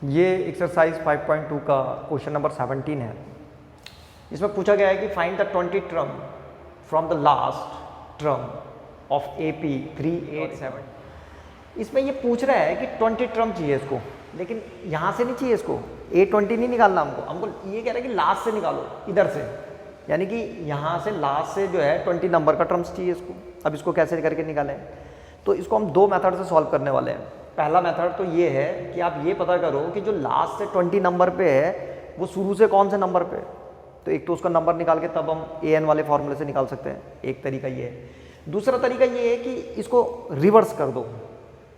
ये एक्सरसाइज 5.2 का question number 17 है। इसमें पूछा गया है कि find the 20 term from the last term of AP 387। इसमें ये पूछ रहा है कि 20 टर्म चाहिए इसको, लेकिन यहाँ से नहीं चाहिए इसको, A20 नहीं निकालना हमको ये कह रहा है कि लास्ट से निकालो इधर से, यानी कि यहाँ से लास्ट से जो है 20 नंबर का टर्म्स चाहिए इसको। अब इसको कैसे करके निकालें, तो इसको हम दो मेथड से सॉल्व करने वाले हैं। पहला मेथड तो ये है कि आप ये पता करो कि जो लास्ट से 20 नंबर पे है वो शुरू से कौन से नंबर पे है। तो एक तो उसका नंबर निकाल के तब हम AN वाले फॉर्मूले से निकाल सकते हैं, एक तरीका ये है। दूसरा तरीका ये है कि इसको रिवर्स कर दो,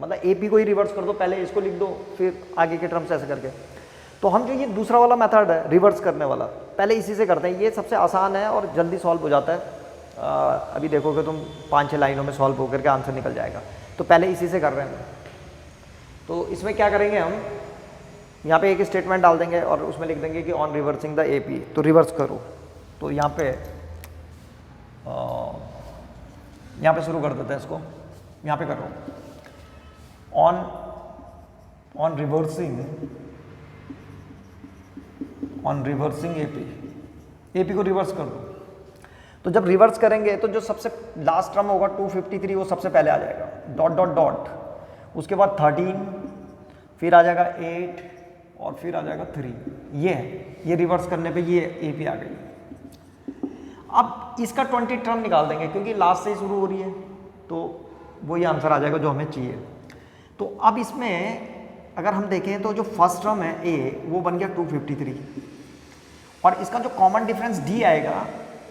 मतलब AP को ही रिवर्स कर दो, पहले इसको लिख दो फिर आगे के टर्म्स ऐसे करके। तो हम जो ये दूसरा वाला मेथड है रिवर्स करने वाला, पहले इसी से करते हैं। ये सबसे आसान है और जल्दी सॉल्व हो जाता है। अभी देखोगे तुम 5-6 लाइनों में सॉल्व होकर के आंसर निकल जाएगा। तो पहले इसी से कर रहे हैं। तो इसमें क्या करेंगे, हम यहाँ पे एक स्टेटमेंट डाल देंगे और उसमें लिख देंगे कि ऑन रिवर्सिंग द AP, तो रिवर्स करो। तो यहाँ पे शुरू कर देते हैं इसको, यहाँ पे करो ऑन रिवर्सिंग AP को रिवर्स कर दो। तो जब रिवर्स करेंगे तो जो सबसे लास्ट टर्म होगा 253 वो सबसे पहले आ जाएगा, डॉट डॉट डॉट, उसके बाद 13, फिर आ जाएगा 8 और फिर आ जाएगा 3। ये रिवर्स करने पे ये AP आ गई। अब इसका 20 टर्म निकाल देंगे क्योंकि लास्ट से ही शुरू हो रही है, तो वो ये आंसर आ जाएगा जो हमें चाहिए। तो अब इसमें अगर हम देखें तो जो फर्स्ट टर्म है A वो बन गया 253 और इसका जो कॉमन डिफरेंस D आएगा,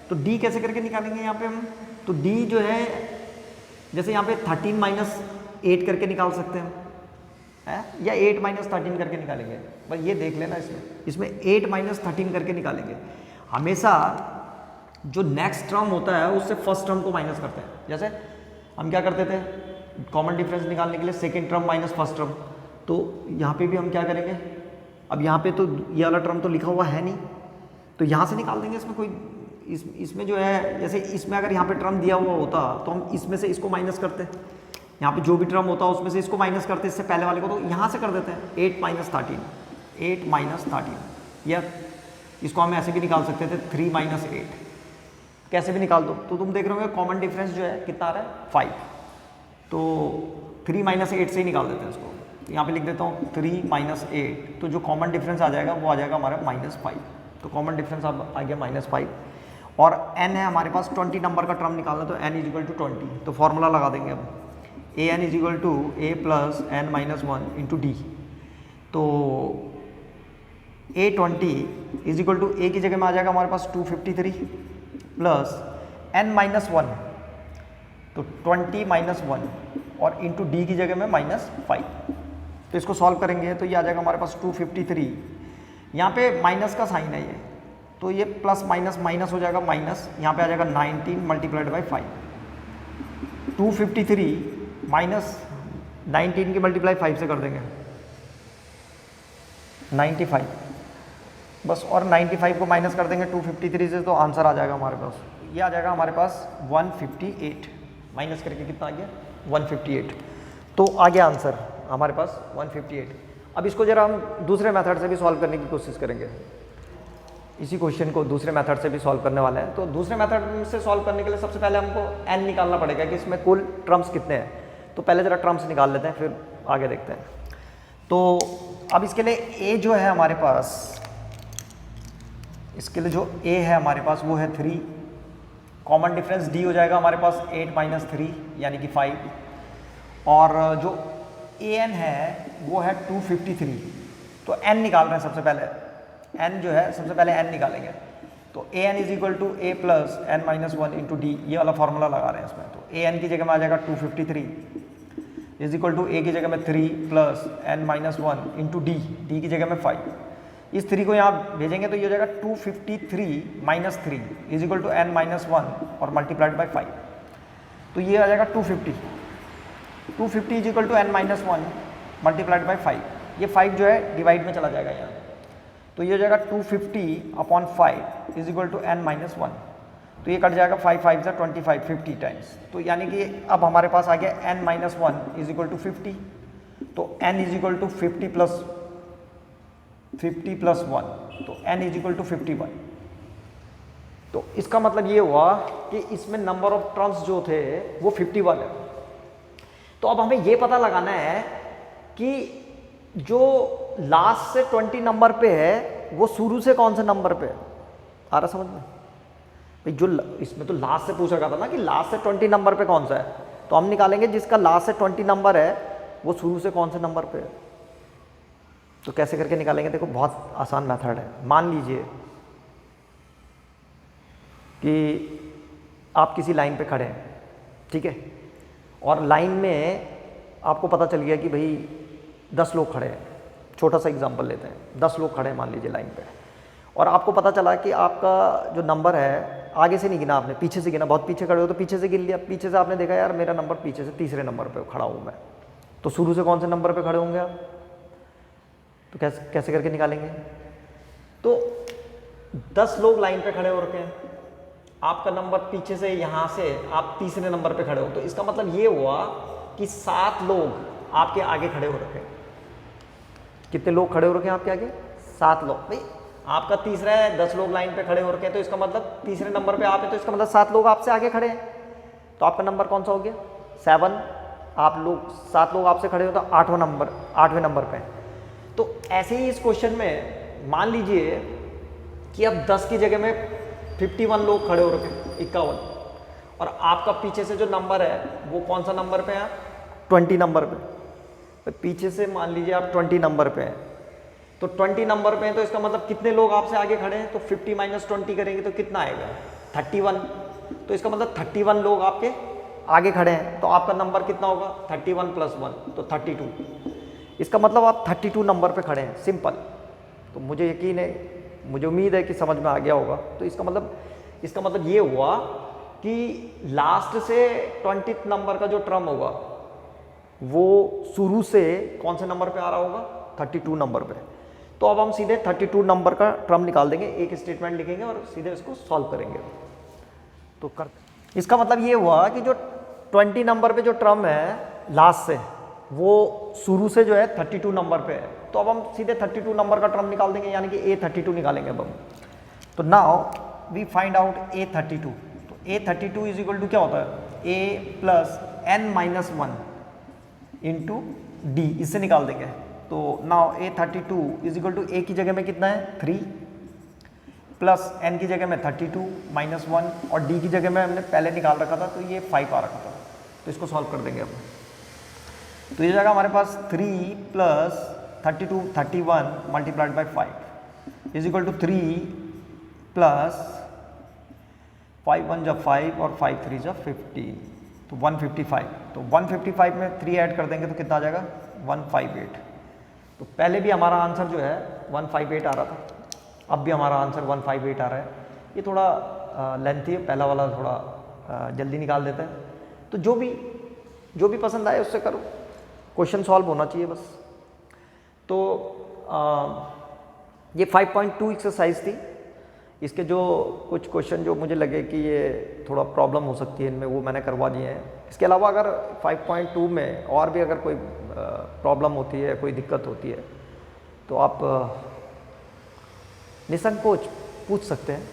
तो D कैसे करके निकालेंगे यहाँ पे हम, तो D जो है जैसे यहाँ पे 13 माइनस 8 करके निकाल सकते हैं है? या 8 माइनस 13 करके निकालेंगे। बस ये देख लेना, इसमें 8 माइनस 13 करके निकालेंगे। हमेशा जो नेक्स्ट टर्म होता है उससे फर्स्ट टर्म को माइनस करते हैं। जैसे हम क्या करते थे कॉमन डिफरेंस निकालने के लिए, second term minus first term, तो यहाँ पे भी हम क्या करेंगे, अब यहाँ पे तो ये वाला टर्म तो लिखा हुआ है नहीं, तो यहाँ से निकाल देंगे। इसमें कोई इसमें जो है, जैसे इसमें अगर यहाँ पे टर्म दिया हुआ होता तो हम इसमें से इसको माइनस करते, यहाँ पे जो भी टर्म होता है उसमें से इसको माइनस करते, इससे पहले वाले को, तो यहाँ से कर देते हैं 8 माइनस 13, या इसको हम ऐसे भी निकाल सकते थे 3 माइनस 8, कैसे भी निकाल दो। तो तुम देख रहे होंगे कॉमन डिफरेंस जो है कितना आ रहा है 5, तो 3 माइनस 8 से ही निकाल देते हैं इसको। तो यहाँ पे लिख देता हूँ 3 माइनस 8, तो जो कॉमन डिफरेंस आ जाएगा वो आ जाएगा हमारा -5। तो कॉमन डिफरेंस अब आ गया -5 और n है हमारे पास 20 नंबर का टर्म निकालना, तो n = 20। तो फॉर्मूला लगा देंगे अब, AN = A plus n minus 1 into D। तो A20 = A की जगह में आ जाएगा हमारे पास 253 प्लस n माइनस 1, तो 20 माइनस 1 और इंटू D की जगह में -5। तो इसको सॉल्व करेंगे तो ये आ जाएगा हमारे पास 253, यहाँ पे माइनस का साइन है ये, तो ये प्लस माइनस माइनस हो जाएगा माइनस, यहाँ पे आ जाएगा 19 मल्टीप्लाइड बाई 5। 253 माइनस 19 की मल्टीप्लाई 5 से कर देंगे 95, बस, और 95 को माइनस कर देंगे 253 से, तो आंसर आ जाएगा हमारे पास, ये आ जाएगा हमारे पास 158। माइनस करके कितना आ गया 158, तो आ गया आंसर हमारे पास 158। अब इसको जरा हम दूसरे मेथड से भी सॉल्व करने की कोशिश करेंगे। इसी क्वेश्चन को दूसरे मेथड से भी सॉल्व करने वाला है। तो दूसरे मेथड से सॉल्व करने के लिए सबसे पहले हमको n निकालना पड़ेगा कि इसमें कुल टर्म्स कितने हैं। तो पहले जरा टर्म्स निकाल लेते हैं, फिर आगे देखते हैं। तो अब इसके लिए a जो है हमारे पास, इसके लिए जो a है हमारे पास वो है 3, कॉमन डिफरेंस D हो जाएगा हमारे पास 8 माइनस 3 यानी कि 5, और जो AN है वो है 253। तो n निकाल रहे हैं सबसे पहले, n जो है सबसे पहले n निकालेंगे। तो AN = A plus n minus 1 into D, ये वाला फॉर्मूला लगा रहे हैं इसमें। तो AN की जगह में आ जाएगा 253 = A की जगह में 3 plus n minus 1 into D की जगह में 5। इस 3 को यहाँ भेजेंगे तो ये हो जाएगा 253 माइनस 3 = n माइनस 1 और मल्टीप्लाइड बाई 5। तो ये आ जाएगा 250 = n माइनस 1 मल्टीप्लाइड बाई 5। ये 5 जो है डिवाइड में चला जाएगा यहाँ, तो ये हो जाएगा 250/5 = n माइनस 1। तो ये कट जाएगा 5 5 से 25, 50 टाइम्स। तो यानी कि अब हमारे पास आ गया n माइनस 1 = 50। तो n = 50 प्लस 50 + 1, तो n = 51। तो इसका मतलब ये हुआ कि इसमें नंबर ऑफ टर्म्स जो थे वो 51 है। तो अब हमें ये पता लगाना है कि जो लास्ट से 20 नंबर पे है वो शुरू से कौन से नंबर पे है। आ रहा समझ में भाई? जो इसमें तो लास्ट से पूछा गया था ना कि लास्ट से 20 नंबर पे कौन सा है, तो हम निकालेंगे जिसका लास्ट से 20 नंबर है वो शुरू से कौन से नंबर पे है। तो कैसे करके निकालेंगे? देखो बहुत आसान मेथड है। मान लीजिए कि आप किसी लाइन पे खड़े हैं, ठीक है, और लाइन में आपको पता चल गया कि भाई 10 लोग खड़े हैं। छोटा सा एग्जांपल लेते हैं, 10 लोग खड़े हैं मान लीजिए लाइन पे, और आपको पता चला कि आपका जो नंबर है आगे से नहीं गिना आपने, पीछे से गिना। बहुत पीछे खड़े हो तो पीछे से गिन लिया। पीछे से आपने देखा यार मेरा नंबर पीछे से तीसरे नंबर पे खड़ा हूँ मैं, तो शुरू से कौन से नंबर पे खड़े होंगे आप? तो कैसे करके निकालेंगे? तो 10 लोग लाइन पे खड़े हो रखे हैं, आपका नंबर पीछे से, यहाँ से आप तीसरे नंबर पे खड़े हो, तो इसका मतलब ये हुआ कि 7 लोग आपके आगे खड़े हो रखे हैं। कितने लोग खड़े हो रखे हैं आपके आगे? 7 लोग। भाई आपका तीसरा है, 10 लोग लाइन पे खड़े हो रखे हैं, तो इसका मतलब तीसरे नंबर पे आप है, तो इसका मतलब 7 लोग आपसे आगे खड़े हैं। तो आपका नंबर कौन सा हो गया? 7। आप लोग 7 लोग आपसे खड़े हो तो 8वें नंबर पे। तो ऐसे ही इस क्वेश्चन में मान लीजिए कि अब 10 की जगह में 51 लोग खड़े हो रखे हैं, 51, और आपका पीछे से जो नंबर है वो कौन सा नंबर पे है? 20 नंबर पे। तो पीछे से मान लीजिए आप 20 नंबर पे हैं, तो 20 नंबर पे हैं, तो इसका मतलब कितने लोग आपसे आगे खड़े हैं? तो 50 - 20 करेंगे तो कितना आएगा? 31। तो इसका मतलब 31 लोग आपके आगे खड़े हैं, तो आपका नंबर कितना होगा? 31 + 1 तो 32। इसका मतलब आप 32 नंबर पे खड़े हैं, सिंपल। तो मुझे यकीन है, मुझे उम्मीद है कि समझ में आ गया होगा। तो इसका मतलब ये हुआ कि लास्ट से 20th नंबर का जो टर्म होगा वो शुरू से कौन से नंबर पे आ रहा होगा? 32 नंबर पे। तो अब हम सीधे 32 नंबर का टर्म निकाल देंगे, एक स्टेटमेंट लिखेंगे और सीधे इसको सॉल्व करेंगे। तो इसका मतलब ये हुआ कि जो 20 नंबर पे जो टर्म है लास्ट से, वो शुरू से जो है 32 नंबर पे है। तो अब हम सीधे 32 नंबर का टर्म निकाल देंगे, यानी कि A32 निकालेंगे अब हम। तो now we find out A32। तो A32 इज इक्वल टू क्या होता है? A + n - 1 इंटू D, इससे निकाल देंगे। तो now A32 is equal to A की जगह में कितना है? 3, प्लस n की जगह में 32 - 1, और D की जगह में हमने पहले निकाल रखा था तो ये 5 आ रखा था। तो इसको सॉल्व कर देंगे हम। तो ये जाएगा हमारे पास 3 + 32 31 × 5 इज इक्वल टू 3 + 5 1 = 5 और 5 3 = 15, तो 155। तो 155 में 3 ऐड कर देंगे तो कितना आ जाएगा? 158। तो पहले भी हमारा आंसर जो है 158 आ रहा था, अब भी हमारा आंसर 158 आ रहा है। ये थोड़ा लेंथी है, पहला वाला थोड़ा जल्दी निकाल देते हैं। तो जो भी पसंद आए उससे करो, क्वेश्चन सॉल्व होना चाहिए बस। तो ये 5.2 एक्सरसाइज थी। इसके जो कुछ क्वेश्चन जो मुझे लगे कि ये थोड़ा प्रॉब्लम हो सकती है इनमें, वो मैंने करवा दिए हैं। इसके अलावा अगर 5.2 में और भी अगर कोई प्रॉब्लम होती है, कोई दिक्कत होती है, तो आप निसंकोच पूछ सकते हैं।